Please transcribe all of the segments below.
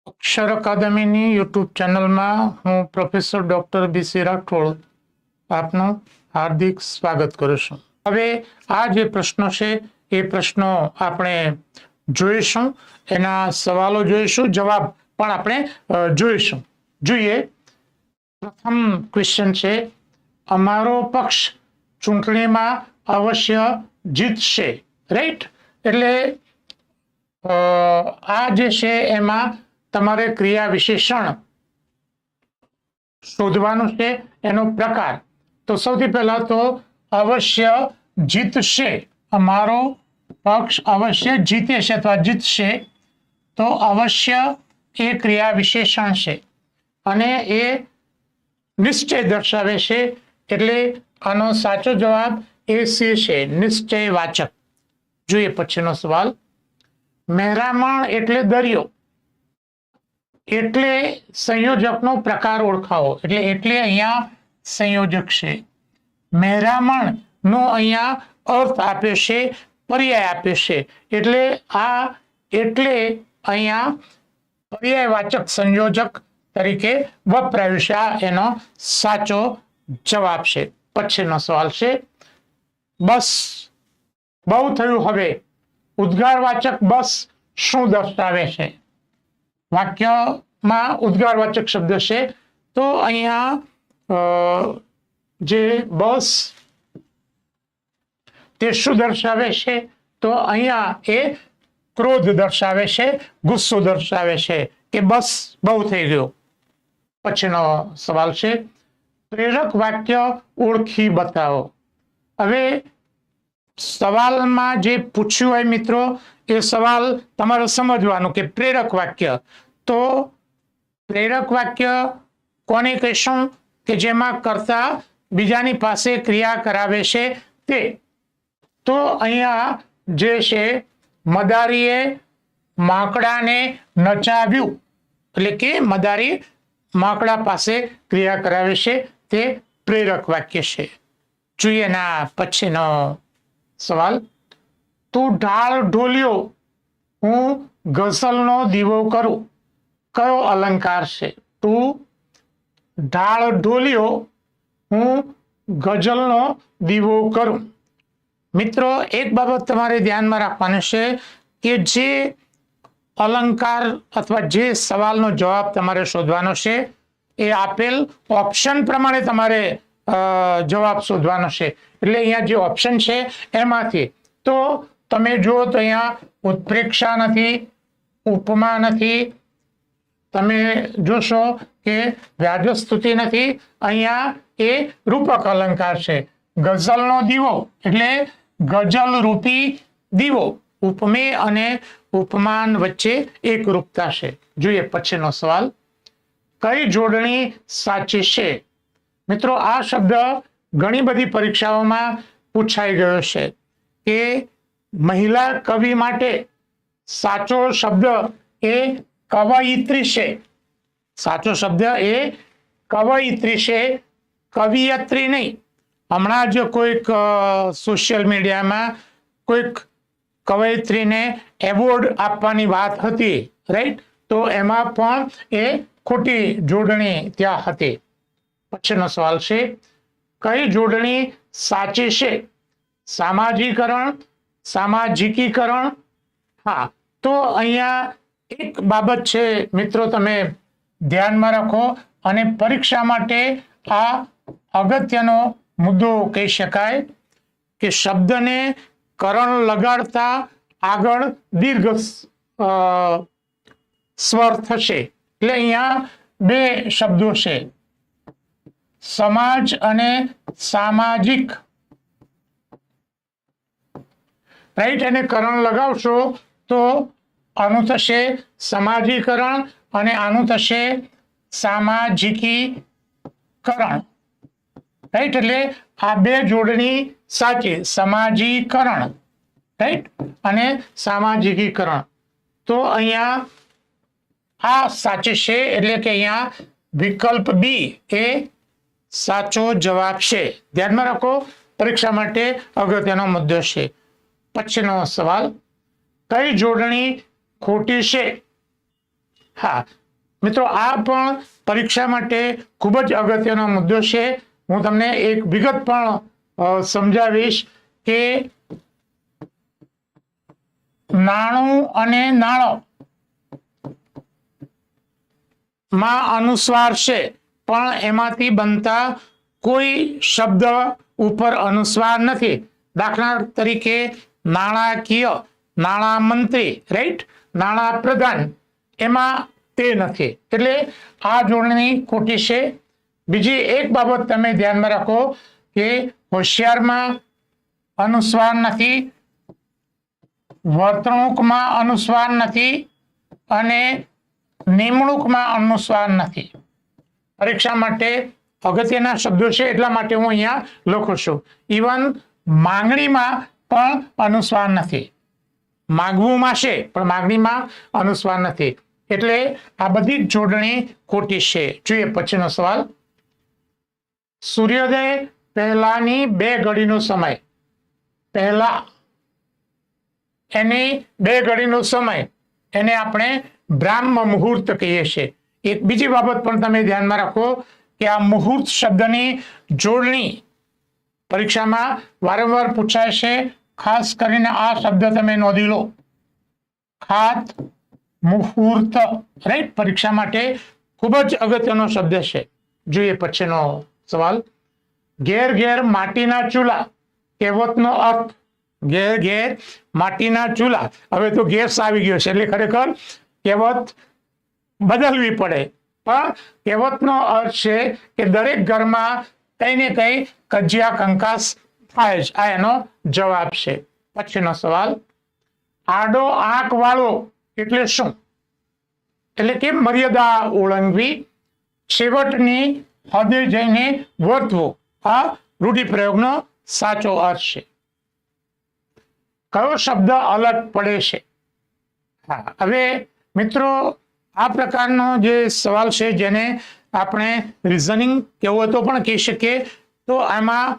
અક્ષર અકાદમીની YouTube ચેનલમાં હું professor doctor BC Rathod આપનું હાર્દિક સ્વાગત કરું છું. હવે આ જે પ્રશ્નો છે એ પ્રશ્નો આપણે જોઈશું, એના સવાલો જોઈશું, જવાબ પણ આપણે જોઈશું. જોઈએ, પ્રથમ ક્વેશ્ચન છે, અમારો પક્ષ ચૂંટણીમાં અવશ્ય જીતશે. રાઈટ? એટલે આ જે છે એમાં તમારે ક્રિયા વિશેષણ શોધવાનું છે, એનો પ્રકાર. તો સૌથી પહેલા તો અવશ્ય જીતશે, અમારો પક્ષ અવશ્ય જીતે છે અથવા જીતશે, તો અવશ્ય એ ક્રિયા વિશેષણ છે અને એ નિશ્ચય દર્શાવે છે. એટલે આનો સાચો જવાબ એ સી છે, નિશ્ચયવાચક. જોઈએ પછીનો સવાલ, મહેરામણ એટલે દરિયો, એટલે સંયોજકનો પ્રકાર ઓળખાવો. એટલે અહીંયા સંયોજક છે. મહેરામણ નો અહીંયા અર્થ આપ્યો છે, પર્યાય આપ્યો છે, એટલે આ એટલે અહીંયા પર્યાયવાચક સંયોજક તરીકે વપરાયું છે. આ એનો સાચો જવાબ છે. પછીનો સવાલ છે, બસ બહુ થયું, હવે ઉદ્ગારવાચક બસ શું દર્શાવે છે? વાક્યમાં ઉદ્ગારવાચક શબ્દ છે, તો અહીંયા જે બસ તે શું દર્શાવે છે? તો અહીંયા એ ક્રોધ દર્શાવે છે, ગુસ્સો દર્શાવે છે કે બસ બહુ થઈ ગયો. પછીનો સવાલ છે, પ્રેરક વાક્ય ઓળખી બતાવો. હવે સવાલમાં જે પૂછ્યું હોય મિત્રો, એ સવાલ તમારે સમજવાનું કે પ્રેરક વાક્ય. તો પ્રેરક વાક્ય કોને કહેશું? કે જેમાં કર્તા બીજાની પાસે ક્રિયા કરાવે છે તે. તો અહીંયા જે છે, મદારીએ માંકડાને નચાવ્યું, એટલે કે મદારી માંકડા પાસે ક્રિયા કરાવે છે, તે પ્રેરક વાક્ય છે. જોઈએ ના પછીનો સવાલ, તું ઢાળ ઢોલ્યો, હું ગઝલનો દીવો કરું. કયો અલંકાર છે? તું ઢાળ ઢોલ્યો, હું ગઝલનો દીવો કરું. મિત્રો, એક બાબત તમારે ધ્યાનમાં રાખવાની છે કે જે અલંકાર અથવા જે સવાલનો જવાબ તમારે શોધવાનો છે, એ આપેલ ઓપ્શન પ્રમાણે તમારે જવાબ શોધવાનો છે. એટલે અહીંયા જે ઓપ્શન છે એમાંથી તો તમે જુઓ તો અહીંયા ઉત્પ્રેક્ષા નથી, ઉપમા નથી, તમે જોશો કે વ્યાજસ્તુતિ નથી, અહીંયા એ રૂપક અલંકાર છે. ગઝલનો દીવો એટલે ગઝલ રૂપી દીવો, ઉપમેય અને ઉપમાન વચ્ચે એક રૂપતા છે. જોઈએ પછીનો સવાલ, કઈ જોડણી સાચી છે? મિત્રો, આ શબ્દ ઘણી બધી પરીક્ષાઓમાં પૂછાઈ ગયો છે કે મહિલા કવિ માટે સાચો શબ્દ એ કવયિત્રી છે. સાચો શબ્દ એ કવયિત્રી છે, કવિયત્રી નહીં. હમણાં જ કોઈક સોશિયલ મીડિયામાં કોઈક કવયિત્રીને એવોર્ડ આપવાની વાત હતી, રાઈટ? તો એમાં પણ એ ખોટી જોડણી ત્યાં હતી. પછીનો સવાલ છે, કઈ જોડણી સાચી છે? સામાજિકરણ, સામાજિકીકરણ. હા, તો અહીંયા એક બાબત છે મિત્રો, તમે ધ્યાનમાં રાખો અને પરીક્ષા માટે આ અગત્યનો મુદ્દો કહી શકાય કે શબ્દને કરણ લગાડતા આગળ દીર્ઘ સ્વર થશે. એટલે અહીંયા બે શબ્દો છે, સમાજ અને સામાજિક. રાઈટ? એને કરણ લગાવશો તો આનું થશે સમાજીકરણ અને આનું થશે સામાજિકીકરણ. રાઈટ? એટલે આ બે જોડણી સાચી, સમાજીકરણ રાઈટ અને સામાજિકીકરણ. તો અહીંયા આ સાચી છે, એટલે કે અહીંયા વિકલ્પ બી એ સાચો જવાબ છે. ધ્યાનમાં રાખો, પરીક્ષા માટે અગત્યનો મુદ્દો છે. પછીનો સવાલ, કઈ જોડણી ખોટી છે? હા મિત્રો, આ પણ પરીક્ષા માટે ખૂબ જ અગત્યનો મુદ્દો છે. હું તમને એક વિગત પણ સમજાવીશ કે નાણું અને નાણો માં અનુસ્વાર છે, પણ એમાંથી બનતા કોઈ શબ્દ ઉપર અનુસ્વાર નથી. દાખલા તરીકે નાણાકીય, નાણામંત્રી, રાઈટ, નાણા પ્રધાન, એમાં તે નથી. એટલે આ જોડણી ખોટી છે. બીજી એક બાબત તમે ધ્યાનમાં રાખો કે હોશિયારમાં અનુસ્વાર નથી, વર્તણૂકમાં અનુસ્વાર નથી અને નિમણૂકમાં અનુસ્વાર નથી. પરીક્ષા માટે અગત્યના શબ્દો છે, એટલા માટે હું અહીંયા લખું છું. ઇવન માંગણીમાં પણ અનુસ્વાર નથી. માગવુંમાં છે પણ માંગણીમાં અનુસ્વાર નથી. એટલે આ બધી જ જોડણી ખોટી છે. જોઈએ પછીનો સવાલ. સૂર્યોદય પહેલાની 2 ઘડીનો સમય, પહેલા એની 2 ઘડીનો સમય, એને આપણે બ્રાહ્મ મુહૂર્ત કહીએ છીએ. એક બીજી બાબત પણ તમે ધ્યાનમાં રાખો કે આ મુહૂર્ત શબ્દની જોડણી પરીક્ષામાં વારંવાર પૂછાય છે. ખાસ કરીને આ શબ્દ તમે નોંધી લો, ખાત મુહૂર્ત, રાઈટ, પરીક્ષા માટે ખૂબ જ અગત્યનો શબ્દ છે. જોઈએ પછીનો સવાલ. ઘેર ઘેર માટીના ચૂલા, કહેવતનો અર્થ. ઘેર ઘેર માટીના ચૂલા, હવે તો ગેસ આવી ગયો છે એટલે ખરેખર કહેવત બદલવી પડે, પણ કહેવતનો અર્થ છે કે દરેક ઘરમાં કઈ ને કઈ કજિયા કંકાસ થાય જ. આ એનો જવાબ છે. પછીનો સવાલ. આડો આંક વાળો એટલે શું? એટલે કે મર્યાદા ઓળંગવી, છેવટની હદે જઈને વર્તવું. આ રૂઢિપ્રયોગનો સાચો અર્થ છે. કયો શબ્દ અલગ પડે છે? હા, હવે મિત્રો આ પ્રકારનો જે સવાલ છે જેને આપણે રિઝનિંગ કહેવું તો પણ કહી શકીએ, તો આમાં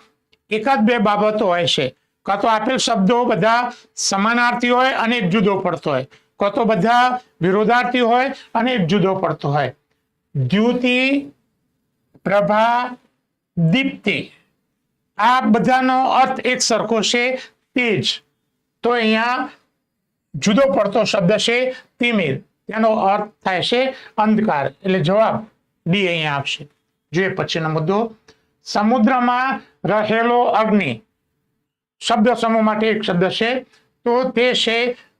એકાદ 2 બાબતો હોય છે. કાં તો આપેલ શબ્દો બધા સમાનાર્થી હોય અને એક જુદો પડતો હોય, કાં તો બધા વિરોધાર્થી હોય અને એક જુદો પડતો હોય. દ્યુતિ, પ્રભા, દીપ્તિ, આ બધાનો અર્થ એક સરખો છે, તેજ. તો અહીંયા જુદો પડતો શબ્દ છે તિમિર, તેનો અર્થ થાય છે અંધકાર. એટલે જવાબ ડી અહીંયા આવશે. જોઈએ પછીનો મુદ્દો. સમુદ્રમાં રહેલો અગ્નિ, શબ્દ સમૂહ માટે એક શબ્દ છે, તો તે છે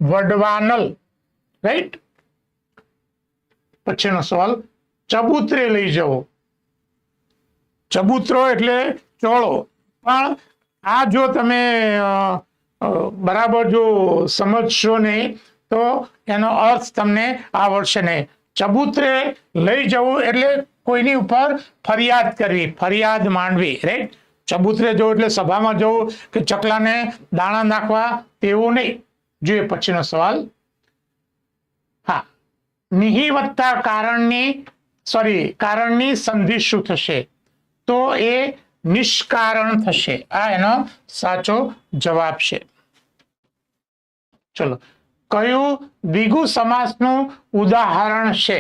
વડવાનલ, રાઈટ. પછીનો સવાલ. ચબૂતરે લઈ જવો, ચબૂતરો એટલે ચોળો, પણ આ જો તમે બરાબર જો સમજશો નહીં તો એનો અર્થ તમને આવડશે નહીં. ચબૂતરે લઈ જવું એટલે કોઈની ઉપર ફરિયાદ કરવી, ફરિયાદ માંડવી, રાઈટ. ચબૂતરે જવું એટલે સભામાં જવું કે ચકલાને દાણા નાખવા, તેવું નહીં. જોઈએ પછીનો સવાલ. હા, નિહિવત્તા કારણની સંધિ શું થશે? તો એ નિષ્કારણ થશે. આ એનો સાચો જવાબ છે. ચલો, કયું દ્વિગુ સમાસનું ઉદાહરણ છે?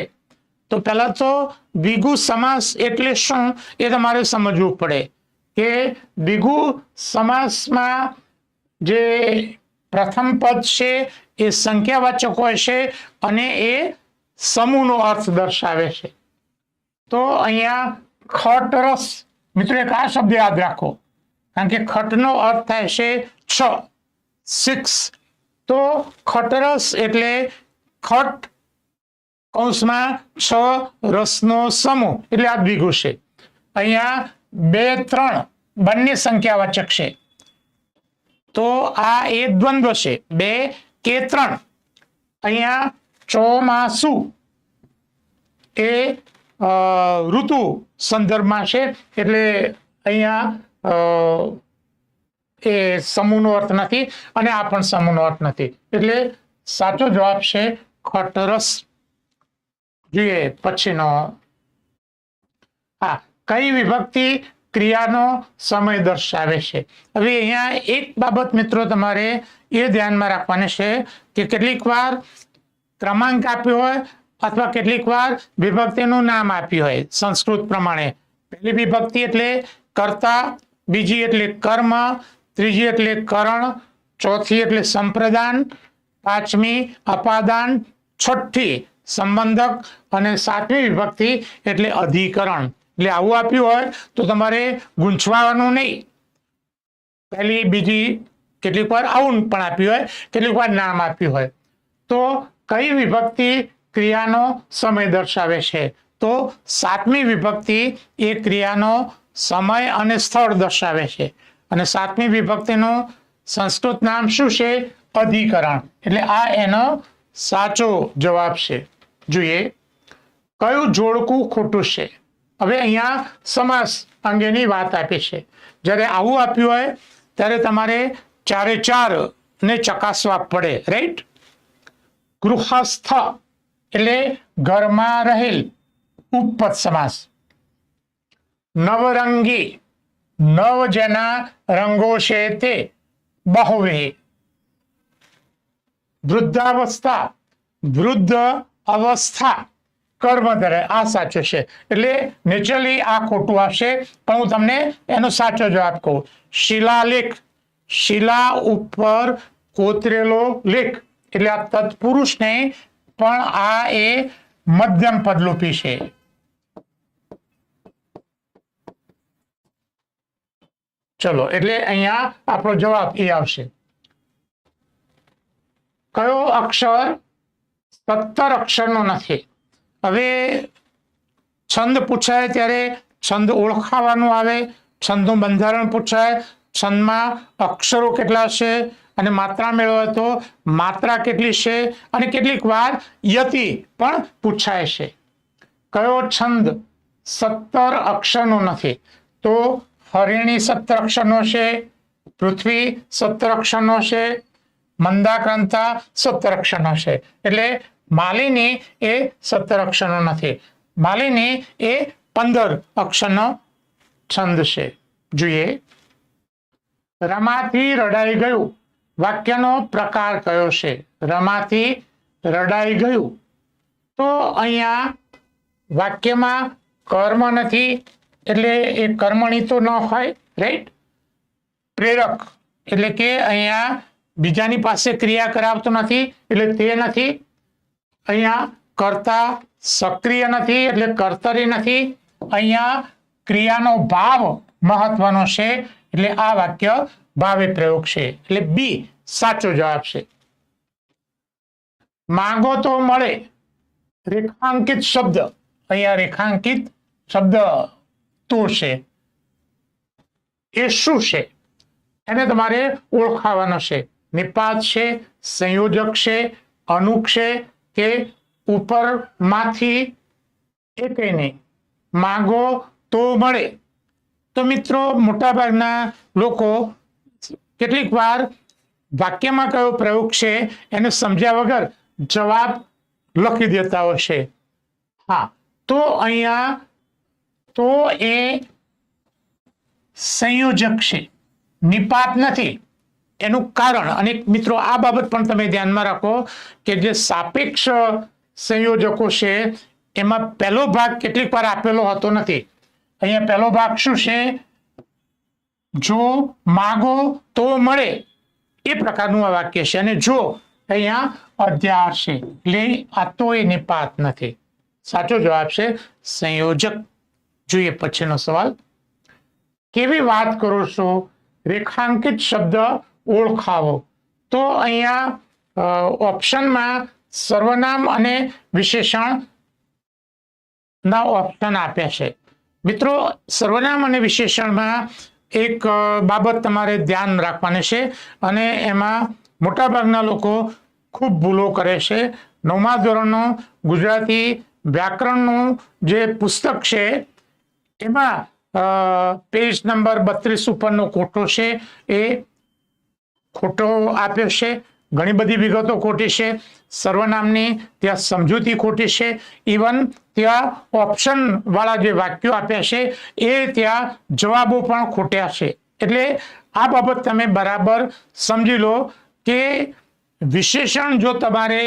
તો પહેલા તો દ્વિગુ સમાસ એટલે શું એ તમારે સમજવું પડે કે દ્વિગુ સમાસમાં જે પ્રથમ પદ છે એ સંખ્યાવાચક હોય છે અને એ સમૂહનો અર્થ દર્શાવે છે. તો અહીંયા ખટરસ, મિત્રો એક આ શબ્દ યાદ રાખો, કારણ કે ખટનો અર્થ થાય છે 6. તો ખટરસ એટલે ખટ કૌંસમાં 6 રસનો સમૂહ, એટલે આ દ્વિગુ છે. અહીંયા 2, 3 બંને સંખ્યાવાચક છે, તો આ એ દ્વંદ્વ છે, 2 કે 3. અહીંયા ચોમાસુ એ ઋતુ સંદર્ભમાં છે, એટલે અહીંયા એ સમૂહનો અર્થ નથી અને આ પણ સમૂહનો અર્થ નથી, એટલે સાચો જવાબ છે ખટરસ. જોઈએ પછીનો. હા, કઈ વિભક્તિ ક્રિયાનો સમય દર્શાવે છે? હવે અહીંયા એક બાબત મિત્રો તમારે એ ધ્યાનમાં રાખવાની છે કે કેટલીક વાર ક્રમાંક આપ્યો હોય અથવા કેટલીક વાર વિભક્તિનું નામ આપ્યું હોય સંસ્કૃત પ્રમાણે. પહેલી વિભક્તિ એટલે કર્તા, બીજી એટલે કર્મ, ત્રીજી એટલે કરણ, ચોથી એટલે સંપ્રદાન, પાંચમી અપાદાન, છઠ્ઠી સંબંધક અને સાતમી વિભક્તિ એટલે અધિકરણ. એટલે આવું આપ્યું હોય તો તમારે ગૂંચવાનું નહીં. પહેલી બીજી કેટલીક વાર આવું પણ આપ્યું હોય, કેટલીક વાર નામ આપ્યું હોય. તો કઈ વિભક્તિ ક્રિયાનો સમય દર્શાવે છે? તો સાતમી વિભક્તિ એ ક્રિયાનો સમય અને સ્થળ દર્શાવે છે. અને સાતમી વિભક્તિનું સંસ્કૃત નામ શું છે? અધિકરણ. એટલે આ એનો સાચો જવાબ છે. જોઈએ કયું જોડકું ખોટું છે. હવે અહીંયા સમાસ અંગેની વાત આપી છે. જ્યારે આવું આપ્યું હોય ત્યારે તમારે ચારે ચાર ને ચકાસવા પડે, રાઈટ? ગૃહસ્થ એટલે ઘરમાં રહેલ, ઉપપદ સમાસ. નવરંગી, નવ જેના રંગો છે તે, બહુવ્રીહી. વૃદ્ધાવસ્થા, વૃદ્ધ અવસ્થા, કર્મ ધરે. આ સાચું છે. એટલે નેચરલી આ ખોટું આવશે, પણ હું તમને એનો સાચો જવાબ કહું. શિલાલેખ, શિલા ઉપર કોતરેલો લેખ. એટલે આ તત્પુરુષ નહીં, પણ આ એ મધ્યમ પદલોપી છે. ચલો, એટલે અહીંયા આપણો જવાબ એ આવશે. કયો અક્ષર 17 અક્ષરનો નથી? હવે છંદ પૂછાય ત્યારે છંદ ઓળખાવાનું આવે, છંદનું બંધારણ પૂછાય, છંદમાં અક્ષરો કેટલા છે અને માત્રા મેળવે તો માત્રા કેટલી છે, અને કેટલીક વાર યતિ પણ પૂછાય છે. કયો છંદ 17 અક્ષરનો નથી? તો હરિણી 17 અક્ષરનો છે, પૃથ્વી 17 અક્ષરનો છે, મંદાક્રાંતા 17 અક્ષરનો છે. એટલે માલિની એ 17 અક્ષરનો નથી. માલિની એ 15 અક્ષરનો છંદ છે. જોઈએ રમાથી રડાઈ ગયું, વાક્યનો પ્રકાર કયો છે? રમાથી રડાઈ ગયું. તો અહીંયા વાક્યમાં કર્મ નથી, એટલે એ કર્મણી તો ન હોય, રાઈટ? પ્રેરક એટલે કે અહીંયા બીજાની પાસે ક્રિયા કરાવતો નથી, એટલે તે નથી. અહીંયા કર્તા સક્રિય નથી, એટલે કર્તરી નથી. અહીંયા ક્રિયાનો ભાવ મહત્વનો છે, એટલે આ વાક્ય ભાવે પ્રયોગ છે. એટલે બી સાચો જવાબ છે. માંગો તો મળે, રેખાંકિત શબ્દ. અહીંયા રેખાંકિત શબ્દ તો છે, એ શું છે? એને તમારે ઓળખાવાનો છે. નિપાત છે, સંયોજક છે, અનુક છે કે ઉપરમાંથી? એ કઈ નહીં. માંગો તો મળે. તો મિત્રો મોટાભાગના લોકો કેટલીક વાર વાક્યમાં કયો પ્રયોગ છે એને સમજ્યા વગર જવાબ લખી દેતા હોય છે. હા, તો અહીંયા તો એ સંયોજક છે, નિપાત નથી. એનું કારણ, અને મિત્રો આ બાબત પણ તમે ધ્યાનમાં રાખો કે જે સાપેક્ષ સંયોજકો છે એમાં પહેલો ભાગ કેટલીક વાર આપેલો હોતો નથી. અહીંયા પહેલો ભાગ શું છે? જો માગો તો મળે, એ પ્રકારનું આ વાક્ય છે. અને જો અહીંયા અધ્યાર છે, એટલે આ તો એ નિપાત નથી. સાચો જવાબ છે સંયોજક. જોઈએ પછીનો સવાલ. કેવી વાત કરો છો? રેખાંકિત શબ્દ ઓળખાવો. તો અહીંયા ઓપ્શનમાં સર્વનામ અને વિશેષણ ના ઓપ્શન આપ્યા છે. મિત્રો સર્વનામ અને વિશેષણમાં એક બાબત તમારે ધ્યાન રાખવાની છે, અને એમાં મોટાભાગના લોકો ખૂબ ભૂલો કરે છે. 9મા ધોરણનું ગુજરાતી વ્યાકરણનું જે પુસ્તક છે એમાં પેજ નંબર 32 ઉપરનો ખોટો છે એ ખોટો આપ્યો છે. ઘણી બધી વિગતો ખોટી છે. સર્વનામની ત્યાં સમજૂતી ખોટી છે. ઇવન ત્યાં ઓપ્શન વાળા જે વાક્યો આપ્યા છે એ ત્યાં જવાબો પણ ખોટ્યા છે. એટલે આ બાબત તમે બરાબર સમજી લો કે વિશેષણ જો તમારે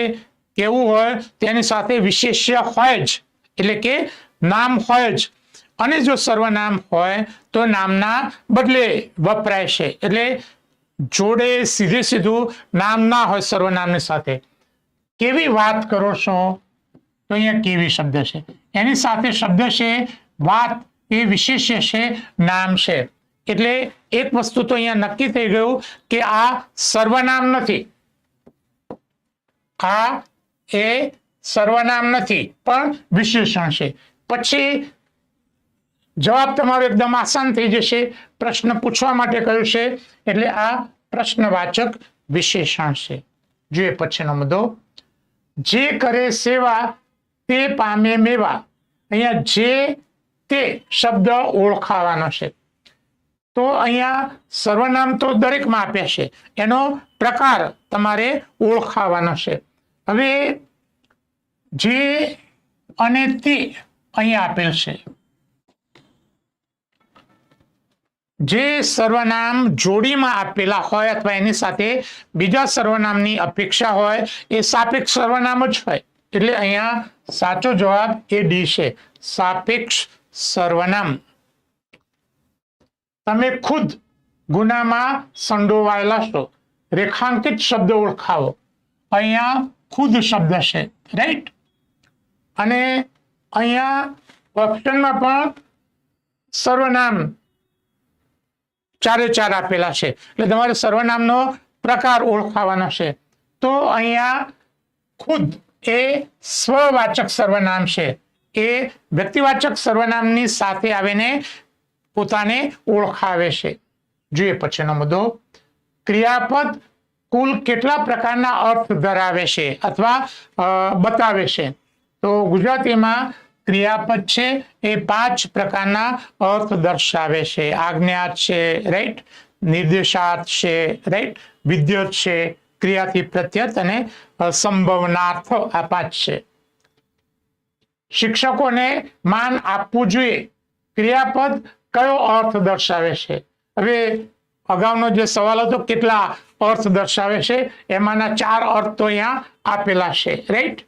કેવું હોય તેની સાથે વિશેષ્ય હોય જ, એટલે કે નામ હોય જ. અને જો સર્વનામ હોય તો નામના બદલે વપરાય છે. એટલે જોડે સીધે સીધું નામ ના હોય સર્વનામની સાથે. કેવી વાત કરો છો, તો અહીંયા કેવી શબ્દ છે, એની સાથે શબ્દ છે વાત, એ વિશેષ્ય છે, નામ છે. એટલે એક વસ્તુ તો અહીંયા નક્કી થઈ ગયું કે આ સર્વનામ નથી, આ એ સર્વનામ નથી પણ વિશેષણ છે. પછી જવાબ તમારો એકદમ આસાન થઈ જશે. પ્રશ્ન પૂછવા માટે કહ્યું છે એટલે આ પ્રશ્નવાચક વિશેષણ છે. જોઈએ પછીનો મુદ્દો, જે કરે સેવા તે પામે મેવા. અહીંયા જે તે શબ્દ ઓળખાવાનો છે. તો અહીંયા સર્વનામ તો દરેકમાં આપ્યા છે, એનો પ્રકાર તમારે ઓળખાવાનો છે. હવે જે અને તે અહીંયા આપેલ છે. જે સર્વનામ જોડીમાં આપેલા હોય અથવા એની સાથે બીજા સર્વનામની અપેક્ષા હોય એ સાપેક્ષ સર્વનામ જ હોય. એટલે અહીંયા સાચો જવાબ એ ડી છે, સાપેક્ષ સર્વનામ. તમે ખુદ ગુનામાં સંડોવાયેલા છો, રેખાંકિત શબ્દ ઓળખાવો. અહીંયા ખુદ શબ્દ છે, રાઈટ. અને અહીંયા ઓપ્શનમાં પણ સર્વનામ ચારે ચાર આપેલા છે, એટલે તમારે સર્વનામનો પ્રકાર ઓળખાવાનો છે. તો અહીંયા ખુદ એ સ્વવાચક સર્વનામ છે, એ વ્યક્તિવાચક સર્વનામની સાથે આવીને પોતાને ઓળખાવે છે. જોઈએ પછીનો મુદ્દો, ક્રિયાપદ કુલ કેટલા પ્રકારના અર્થ ધરાવે છે અથવા બતાવે છે. તો ગુજરાતીમાં ક્રિયાપદ છે એ 5 પ્રકારના અર્થ દર્શાવે છે. આજ્ઞા છે, રાઈટ, નિર્દેશાર્થ છે, રાઈટ, વિદ્યુત છે, ક્રિયાથી પ્રત્યત અને સંભાવનાર્થ, આ 5 છે. શિક્ષકોને માન આપવું જોઈએ. ક્રિયાપદ કયો અર્થ દર્શાવે છે? હવે અગાઉનો જે સવાલ હતો કેટલા અર્થ દર્શાવે છે, એમાંના 4 અર્થ તો અહીંયા આપેલા છે, રાઈટ.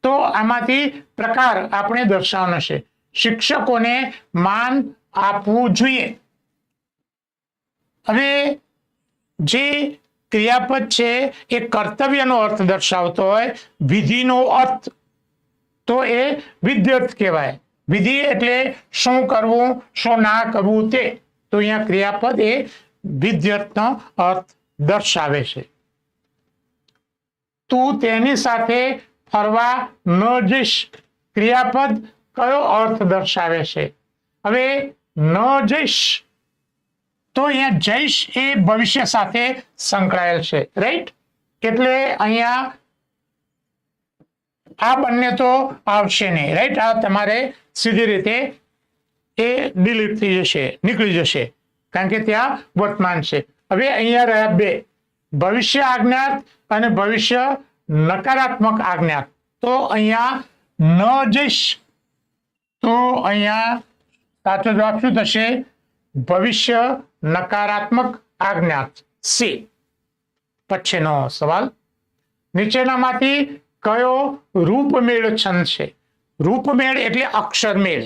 તો આમાંથી પ્રકાર આપણે દર્શાવવાનો છે. શિક્ષકોને માન આપવું જોઈએ. હવે જે ક્રિયાપદ છે એ કર્તવ્યનો અર્થ દર્શાવતો હોય, વિધિનો અર્થ તો એ વિદ્યર્થ કહેવાય. વિધિ એટલે શું કરવું શું ના કરવું તે. તો અહીંયા ક્રિયાપદ એ વિદ્યર્થનો અર્થ દર્શાવે છે. તું તેની સાથે ફરવા ન જઈશ. ક્રિયાપદ કયો અર્થ દર્શાવે છે? હવે ન જઈશ તો અહીંયા જઈશ એ ભવિષ્ય સાથે સંકળાયેલ છે, રાઈટ. એટલે અહીંયા આ બંને તો આવશે નહીં, રાઈટ. આ તમારે સીધી રીતે એ ડિલીટ થઈ જશે, નીકળી જશે, કારણ કે ત્યાં વર્તમાન છે. હવે અહીંયા રહ્યા 2, ભવિષ્ય આજ્ઞાત અને ભવિષ્ય નકારાત્મક આજ્ઞાત. તો અહીંયા ન જઈશ, તો અહીંયા સાચો જવાબ શું થશે? ભવિષ્ય નકારાત્મક આજ્ઞાત, સી. પછીનો સવાલ, નીચેનામાંથી કયો રૂપમેળ છંદ છે? રૂપમેળ એટલે અક્ષરમેળ,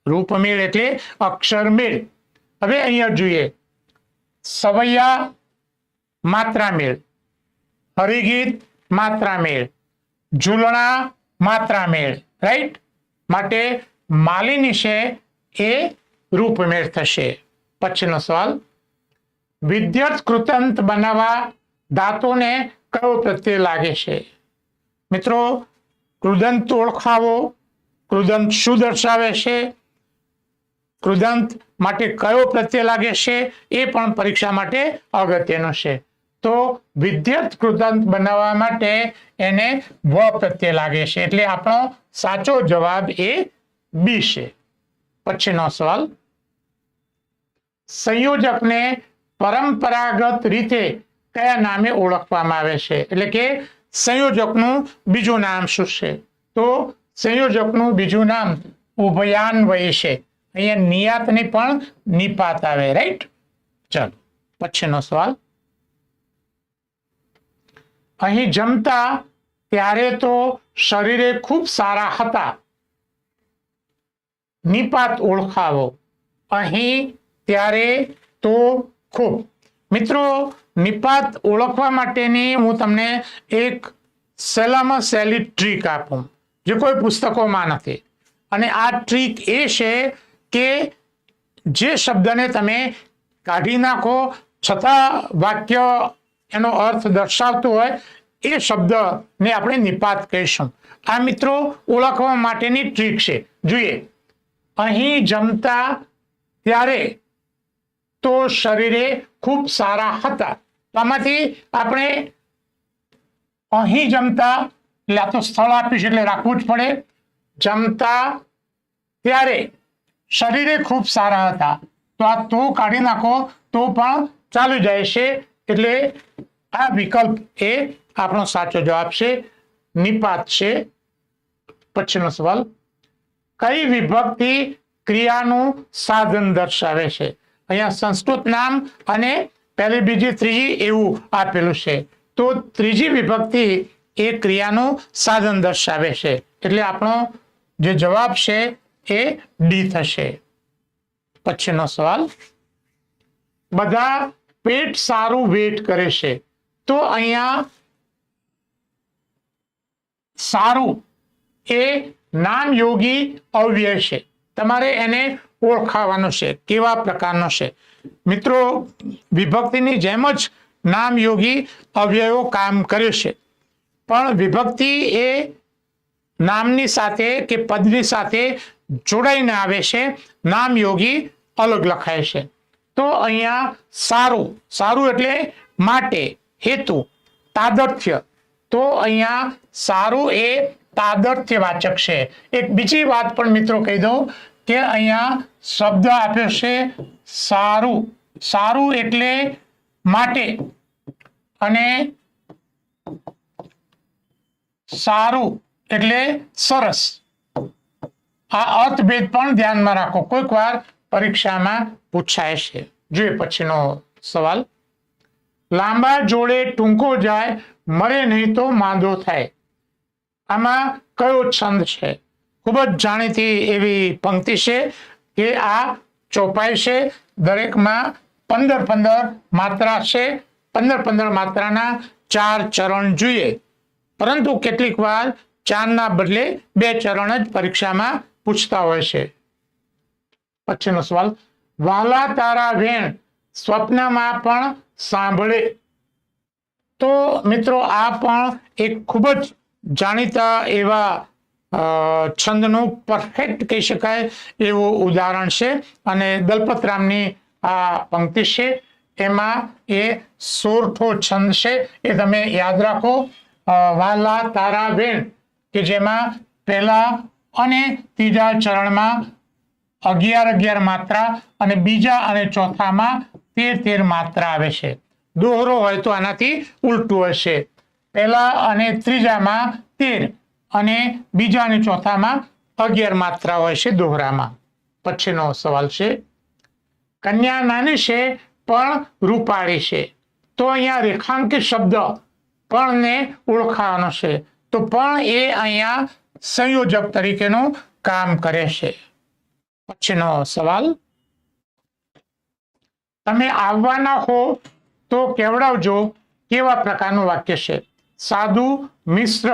રૂપમેળ એટલે અક્ષરમેળ. હવે અહીંયા જોઈએ, સવૈયા માત્રામેળ, હરિગીત માત્રામેળ, ઝૂલણા માત્રામેળ, રાઈટ. માટે માલિની છે એ રૂપમેળ થશે. પછીનો સવાલ, વિદ્યુત કૃતંત બનાવવા ધાતુને કયો પ્રત્યય લાગે છે? મિત્રો, કૃદંત ઓળખાવો. કૃદંત શું દર્શાવે છે? કૃદંત માટે કયો પ્રત્યય લાગે છે એ પણ પરીક્ષા માટે અગત્યનો છે. તો વિદ્યુત કૃદંત બનાવવા માટે એને વ પ્રત્યય લાગે છે, એટલે આપણો સાચો જવાબ એ બી છે. પછીનો સવાલ, સંયોજકને પરંપરાગત રીતે કયા નામે ઓળખવામાં આવે છે? એટલે કે સંયોજકનું બીજું નામ શું છે? તો સંયોજકનું બીજું નામ ઉભયાન્વયી છે. અહીંયા નિયાતની પણ નિપાત આવે, રાઈટ. ચાલો પછીનો સવાલ, અહીં જમતા ત્યારે તો શરીરે ખૂબ સારા હતા. નિપાત ઓળખાવો. અહીં ત્યારે તો ખૂબ. મિત્રો, નિપાત ઓળખવા માટેની હું તમને એક સહેલામાં સહેલી ટ્રીક આપું જે કોઈ પુસ્તકોમાં નથી. અને આ ટ્રીક એ છે કે જે શબ્દને તમે કાઢી નાખો છતાં વાક્ય એનો અર્થ દર્શાવતો હોય એ શબ્દને આપણે નિપાત કહીશું. આ મિત્રો ઓળખવા માટેની ટ્રીક છે. જોઈએ, અહીં જમતા ત્યારે તો શરીરે ખૂબ સારા હતા. તો આમાંથી આપણે અહીં જમતા એટલે આ તો સ્થળ આપીશ એટલે રાખવું જ પડે. જમતા ત્યારે શરીરે ખૂબ સારા હતા. તો આ તો કાઢી નાખો તો પણ ચાલી જાય છે. એટલે આ વિકલ્પ એ આપણો સાચો જવાબ છે. નિપાત છે. પછીનો સવાલ, કઈ વિભક્તિ ક્રિયાનું સાધન દર્શાવે છે? અહીંયા સંસ્કૃત નામ અને પહેલી, બીજી, ત્રીજી એવું આપેલું છે. તો ત્રીજી વિભક્તિ એ ક્રિયાનું સાધન દર્શાવે છે. એટલે આપણો જે જવાબ છે એ ડી થશે. પછીનો સવાલ, બધા પેટ સારું વેટ કરે છે. તો અહીંયા સારું એ નામયોગી અવ્યય છે. તમારે એને ઓળખાવાનું છે કેવા પ્રકારનો છે. મિત્રો, વિભક્તિની જેમ જ નામયોગી અવ્યયો કામ કરે છે, પણ વિભક્તિ એ નામની સાથે કે પદની સાથે જોડાઈને આવે છે. નામયોગી અલગ લખાય છે. તો અહીંયા સારું, સારું એટલે માટે, હેતુ, તાદર્થ્ય. તો અહીંયા સારું એ તાદર્થ્યવાચક છે. એક બીજી વાત પણ મિત્રો કહી દઉં કે અહીંયા શબ્દ આપ્યો છે સારું. સારું એટલે માટે અને સારું એટલે સરસ. આ અર્થભેદ પણ ધ્યાનમાં રાખો, કોઈક વાર પરીક્ષામાં પૂછાય છે. જોઈએ પછીનો સવાલ, લાંબા જોડે ટૂંકો જાય, મરે નહીં તો માંદો થાય. આમાં કયો છંદ છે? ખૂબ જ જાણીતી એવી પંક્તિ છે કે આ ચોપાઈ છે. દરેકમાં 15 માત્રા છે. 15 માત્રાના 4 ચરણ જોઈએ, પરંતુ કેટલીક વાર 4ના બદલે 2 ચરણ જ પરીક્ષામાં પૂછતા હોય છે. પછીનો સવાલ, વાલા તારા વેણ સ્વપ્નમાં પણ સાંભળે. તો મિત્રો, આ પણ એક ખૂબ જ જાણીતા એવા છંદનું પરફેક્ટ કહી શકાય એવું ઉદાહરણ છે. અને દલપતરામની આ પંક્તિ છે. એમાં એ સોરઠો છંદ છે, એ તમે યાદ રાખો. વાલા તારા વેણ કે જેમાં પહેલા અને ત્રીજા ચરણમાં 11 માત્રા અને બીજા અને ચોથામાં 13 માત્રા આવે છે. દોહરો હોય તો આનાથી ઉલટું હશે. પહેલા અને ત્રીજામાં 13 અને બીજા અને ચોથામાં 11 માત્રા હોય છે દોહરામાં. પછીનો સવાલ છે, કન્યા નાની છે પણ રૂપાળી છે. તો અહીંયા રેખાંકિત શબ્દ પણ ને ઓળખાવાનો છે. તો પણ એ અહીંયા સંયોજક તરીકેનું કામ કરે છે. પછીનો સવાલ, તમે આવવાના હો તો કેવડાવજો. કેવા પ્રકારનું વાક્ય છે? સાદું, મિશ્ર,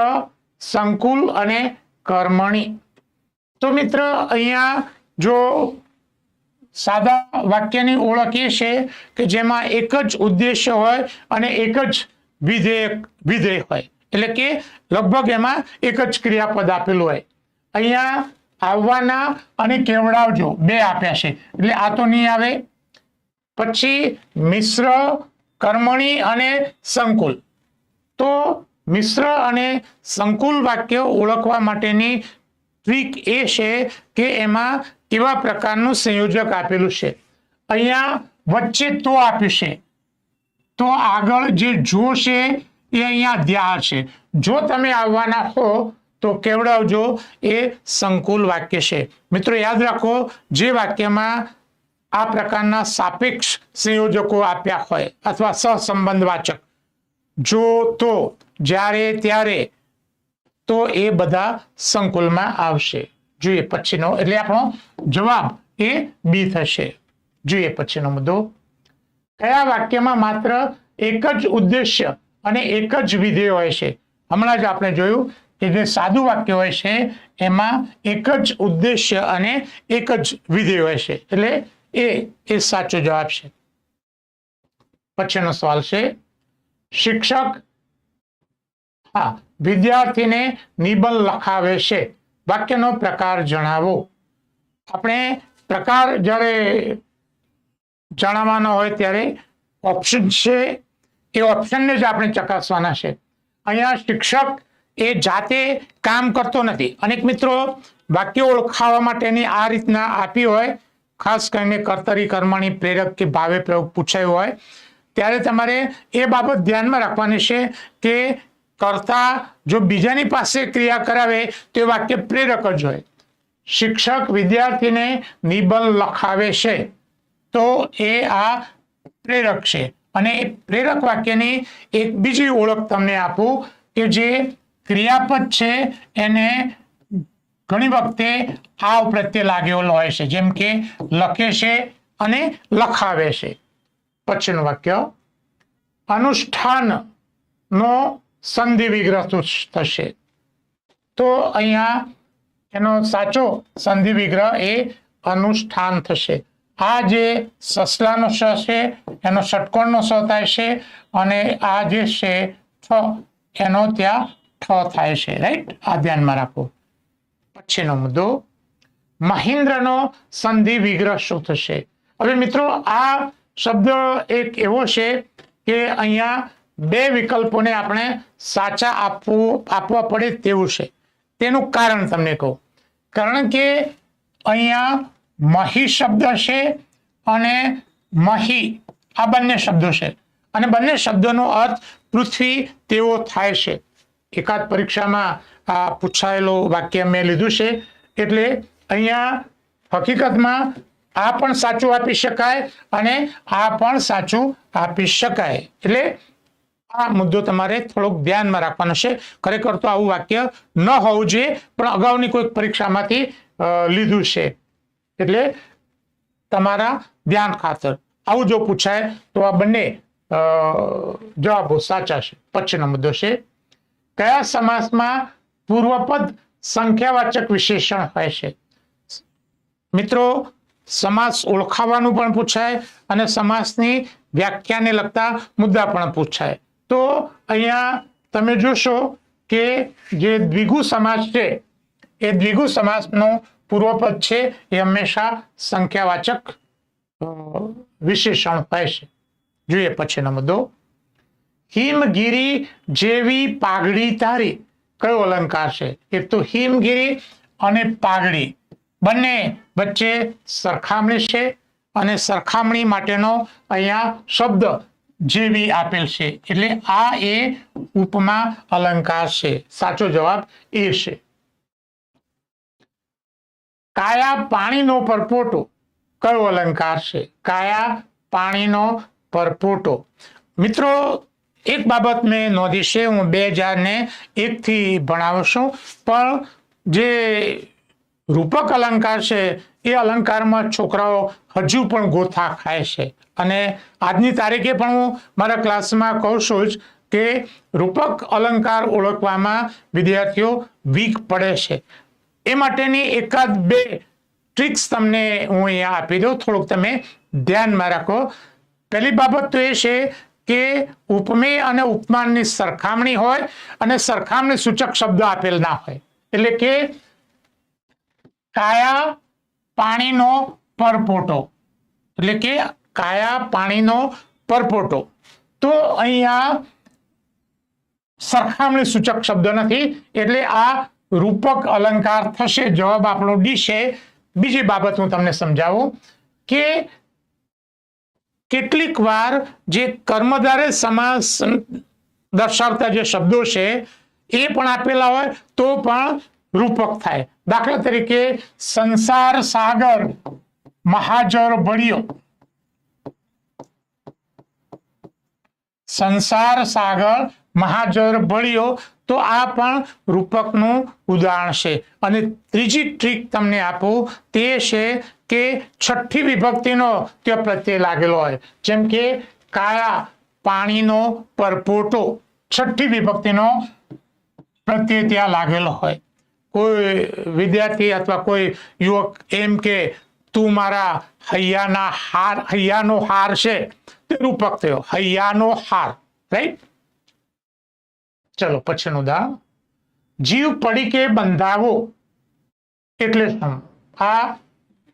સંકુલ અને કર્મણી. તો મિત્ર, અહીંયા જો સાદા વાક્યની ઓળખ એ છે કે જેમાં એક જ ઉદ્દેશ્ય હોય અને એક જ વિધેય હોય. એટલે કે લગભગ એમાં એક જ ક્રિયાપદ આપેલું હોય. અહીંયા આવવાના અને કેવડાવજો 2 આપ્યા છે, એટલે આ તો નહીં આવે. પછી મિશ્ર, કર્મણી અને સંકુલ. તો મિશ્ર અને સંકુલ વાક્ય ઓળખવા માટેની ટ્રીક એ છે કે એમાં કેવા પ્રકારનું સંયોજક આપેલું છે. અહીંયા વચ્ચે તો આપ્યું છે, તો આગળ જે જો છે એ અહીંયા ધ્યા છે. જો તમે આવવાના હો તો કેવડાવજો એ સંકુલ વાક્ય છે. મિત્રો, યાદ રાખો, જે વાક્યમાં આ પ્રકારના સાપેક્ષ સંયોજકો આપ્યા હોય અથવા સહસંબંધવાચક, જો, તો, જ્યારે, ત્યારે, તો એ બધા સંકુલમાં આવશે. જોઈએ પછીનો, એટલે આપણો જવાબ એ બી થશે. જોઈએ પછીનો મુદ્દો, કયા વાક્યમાં માત્ર એક જ ઉદ્દેશ્ય અને એક જ વિધેય હોય છે? હમણાં જ આપણે જોયું કે જે સાદું વાક્ય હોય છે એમાં એક જ ઉદ્દેશ્ય અને એક જ વિધેય હોય છે, એટલે એ સાચો જવાબ છે. પછીનો સવાલ છે, શિક્ષક વિદ્યાર્થીને નિબંધ લખાવે છે, વાક્યનો પ્રકાર જણાવો. આપણે પ્રકાર જ્યારે જણાવવાનો હોય ત્યારે ઓપ્શન છે, એ ઓપ્શનને જ આપણે ચકાસવાના છે. અહીંયા શિક્ષક એ જાતે કામ કરતો નથી. અનેક મિત્રો વાક્ય ઓળખાવા માટેની આ રીતના આપી હોય, ખાસ કરીને કર્તરી, કર્મણી, પ્રેરક કે ભાવે પ્રયોગ પૂછાયું હોય ત્યારે તમારે એ બાબત ધ્યાનમાં રાખવાની છે કે કર્તા જો બીજાની પાસે ક્રિયા કરાવે તો એ વાક્ય પ્રેરક જ હોય. શિક્ષક વિદ્યાર્થીને નિબંધ લખાવે છે તો એ આ પ્રેરક છે. અને એ પ્રેરક વાક્યની એક બીજી ઓળખ તમને આપું કે જે ક્રિયાપદ છે એને ઘણી વખતે આવ પ્રત્યે લાગેલો હોય છે, જેમ કે લખે છે અને લખાવે છે. પછીનું વાક્ય, અનુષ્ઠાનનો સંધિ વિગ્રહ થશે. તો અહીંયા એનો સાચો સંધિ વિગ્રહ એ અનુષ્ઠાન થશે. આ જે સસલાનો સ છે એનો ષટકોણનો સ થાય છે અને આ જે છે ઠ એનો ત્યાં ઠ થાય છે. રાઈટ, આ ધ્યાનમાં રાખો. પછીનો મુદ્દો, મહેન્દ્રનો સંધિ વિગ્રહ શું થશે? હવે મિત્રો આ શબ્દ એક એવો છે કે અહીંયા બે વિકલ્પોને આપણે સાચા આપવા પડે તેવું છે. તેનું કારણ તમને કહું. કારણ કે અહીંયા મહી શબ્દ છે અને મહી આ બંને શબ્દો છે અને બંને શબ્દોનો અર્થ પૃથ્વી તેવો થાય છે. એકાદ પરીક્ષામાં આ પૂછાયેલો વાક્ય મેં લીધું છે, એટલે અહીંયા હકીકતમાં આ પણ સાચું આપી શકાય અને આ પણ સાચું આપી શકાય. એટલે આ મુદ્દો તમારે થોડોક ધ્યાનમાં રાખવાનો છે. ખરેખર તો આવું વાક્ય ન હોવું જોઈએ, પણ અગાઉની કોઈક પરીક્ષામાંથી લીધું છે, એટલે તમારા ધ્યાન ખાતર આવું જો પૂછાય તો આ બંને જવાબો સાચા છે. પછીનો મુદ્દો છે, કયા સમાસમાં પૂર્વપદ સંખ્યાવાચક વિશેષણ હોય છે? મિત્રો સમાસ ઓળખાવાનું પણ પૂછાય અને સમાસની વ્યાખ્યાને લગતા મુદ્દા પણ પૂછાય. તો અહીંયા તમે જોશો કે જે દ્વિગુ સમાસ છે એ દ્વિગુ સમાસનું પૂર્વપદ છે એ હંમેશા સંખ્યાવાચક વિશેષણ હોય છે. જોઈએ પછીનો મુદ્દો, હિમગીરી જેવી પાઘડી તારી કયો અલંકાર છે? એક તો હિમગીરી અને પાઘડી બંને વચ્ચે સરખામણી છે અને સરખામણી માટેનો અહીંયા શબ્દ જેવી આપેલ છે, એટલે આ એ ઉપમા અલંકાર છે. સાચો જવાબ એ છે. કાયા પાણીનો પરપોટો કયો અલંકાર છે? કાયા પાણીનો પરપોટો. મિત્રો એક બાબત મેં નોંધી છે, હું 2001 થી ભણાવું છું, પણ જે રૂપક અલંકાર છે એ અલંકારમાં છોકરાઓ હજુ પણ ગોથા ખાય છે. અને આજની તારીખે પણ હું મારા ક્લાસમાં કહું છું જ કે રૂપક અલંકાર ઓળખવામાં વિદ્યાર્થીઓ વીક પડે છે. એ માટેની એકાદ બે ટ્રિક્સ તમને હું અહીંયા આપી દઉં, થોડુંક તમે ધ્યાનમાં રાખો. પહેલી બાબત તો એ છે કે ઉપમેય અને ઉપમાનની સરખામણી હોય અને સરખામણી સૂચક શબ્દ આપેલ ના હોય. એટલે કે કાયા પાણીનો પરપોટો, એટલે કે કાયા પાણીનો પરપોટો, તો અહીંયા સરખામણી સૂચક શબ્દ નથી, એટલે આ રૂપક અલંકાર થશે. જવાબ આપણો ડી છે. બીજી બાબત હું તમને સમજાવું કે કેટલીક વાર જે કર્મધારય સમાસ દર્શાવતા જે શબ્દો છે એ પણ આપેલા હોય તો પણ રૂપક થાય. દાખલા તરીકે સંસાર સાગર મહાજર ભળ્યો, સંસાર સાગર મહાજર ભળ્યો, તો આ પણ રૂપકનું ઉદાહરણ છે. અને ત્રીજી ટ્રીક તમને આપું તે છે કે છઠ્ઠી વિભક્તિનો ત્યાં પ્રત્યય લાગેલો હોય, જેમ કે કાયા પાણીનો પરપોટો, છઠ્ઠી વિભક્તિનો પ્રત્યય ત્યાં લાગેલો હોય. કોઈ વિદ્યાર્થી અથવા કોઈ યુવક એમ કે તું મારા હૈયાનો હાર છે, તે રૂપક થયો, હૈયાનો હાર, રાઈટ. ચલો પછીનું ઉદાહરણ, જીવ પડીકે બંધાવો એટલે શું? આ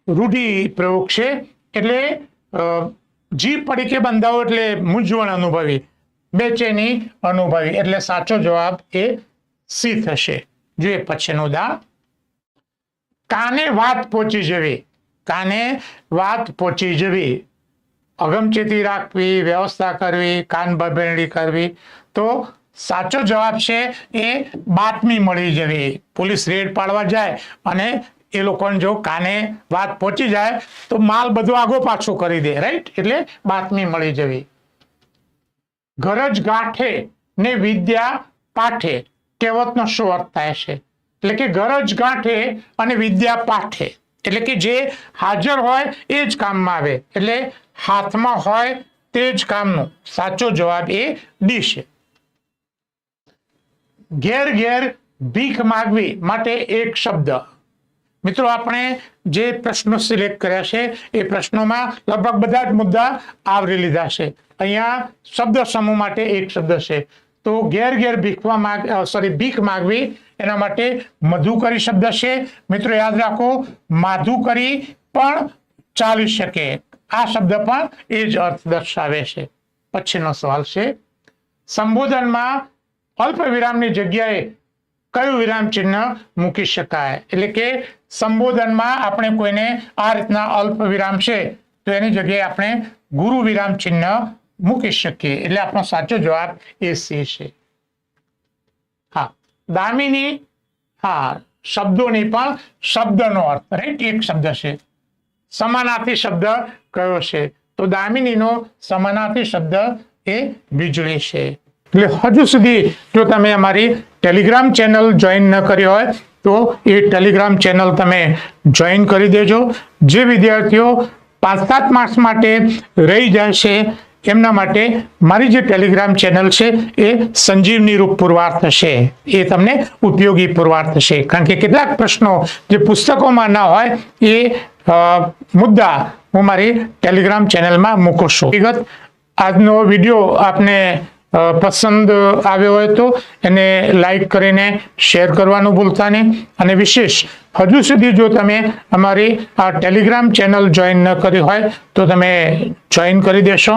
રૂઢિ પ્રયોગ છે. એટલે જીવ પડીકે બંધાવો એટલે મૂંઝવણ અનુભવી, બેચેની અનુભવી, એટલે સાચો જવાબ એ સી થશે. જોઈએ પછીનું ઉદાહરણ, કાને વાત પહોંચી જવી, કાને વાત પહોંચી જવી, અગમચેતી રાખવી, વ્યવસ્થા કરવી, કાન બબેરડી કરવી. તો સાચો જવાબ છે એ બાતમી મળી જવી. પોલીસ રેડ પાડવા જાય અને એ લોકોને જો કાને વાત પહોંચી જાય તો માલ બધો આગો પાછો કરી દે, રાઈટ. એટલે બાતમી મળી જવી. ગરજ ગાંઠે ને વિદ્યા પાઠે કહેવતનો શું અર્થ થાય છે? એટલે કે ગરજ ગાંઠે અને વિદ્યા પાઠે, એટલે કે જે હાજર હોય એ જ કામમાં આવે, એટલે હાથમાં હોય તે જ કામનું. સાચો જવાબ એ ડી છે. ઘેર ઘેર ભીખ માગવી માટે એક શબ્દ. મિત્રો આપણે જે પ્રશ્નો સિલેક્ટ કર્યા છે એ પ્રશ્નોમાં લગભગ બધા જ મુદ્દા આવરી લીધા છે. અહીંયા શબ્દ સમૂહ માટે એક શબ્દ છે. તો ઘેર ઘેર ભીખ માગવી એના માટે મધુકરી શબ્દ છે. મિત્રો યાદ રાખો, માધુકરી પણ ચાલી શકે, આ શબ્દ પણ એ જ અર્થ દર્શાવે છે. પછીનો સવાલ છે, સંબોધનમાં અલ્પ વિરામની જગ્યાએ કયું વિરામ ચિહ્ન મૂકી શકાય? એટલે કે સંબોધનમાં આપણે કોઈને આ રીતના અલ્પ વિરામ છે તો એની જગ્યાએ આપણે ગુરુ વિરામ ચિહ્ન મૂકી શકીએ, એટલે આપણો સાચો જવાબ એ સી છે. હા, દામિની, હા, શબ્દોની પણ શબ્દનો અર્થ, રાઈટ, એક શબ્દ છે. સમાનાર્થી શબ્દ કયો છે? તો દામિનીનો સમાનાર્થી શબ્દ એ વીજળી છે. એટલે હજુ સુધી જો તમે અમારી ટેલિગ્રામ ચેનલ જોઈન ન કરી હોય તો એ ટેલિગ્રામ ચેનલ તમે જોઈન કરી દેજો. જે વિદ્યાર્થીઓ 5-7 માર્ક્સ માટે રહી જાય છે એમના માટે મારી જે ટેલિગ્રામ ચેનલ છે એ સંજીવની રૂપ પુરવાર થશે, એ તમને ઉપયોગી પુરવાર થશે. કારણ કે કેટલાક પ્રશ્નો જે પુસ્તકોમાં ના હોય એ મુદ્દા હું મારી ટેલિગ્રામ ચેનલમાં મૂકું છું. વિગત આજનો વિડીયો આપને પસંદ આવ્યો હોય તો એને લાઈક કરીને શેર કરવાનું ભૂલતા નહીં. અને વિશેષ હજુ સુધી જો તમે અમારી આ ટેલિગ્રામ ચેનલ જોઈન ન કરી હોય તો તમે જોઈન કરી દેશો.